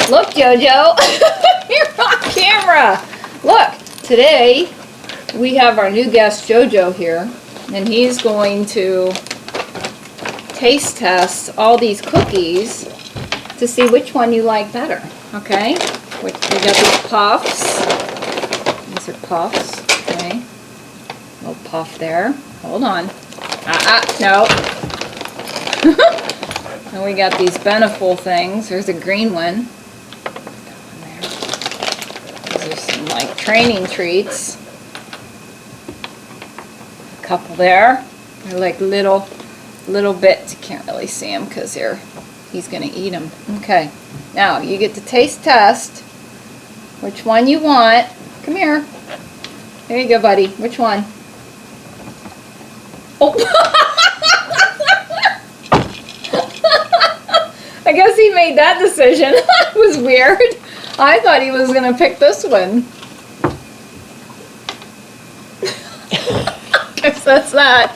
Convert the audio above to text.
Look, Jojo. You're on camera. Look, today we have our new guest, Jojo, here, and he's going to taste test all these cookies to see which one you like better. Okay? We got these puffs. These are puffs. Okay. Little puff there. Hold on. No. And we got these Beneful things. There's a green one. These are some like training treats. A couple there. They're like little bits. You can't really see them because he's gonna eat them. Okay. Now you get to taste test which one you want. Come here. There you go, buddy. Which one? Oh. I guess he made that decision. It was weird. I thought he was going to pick this one. Guess that's that.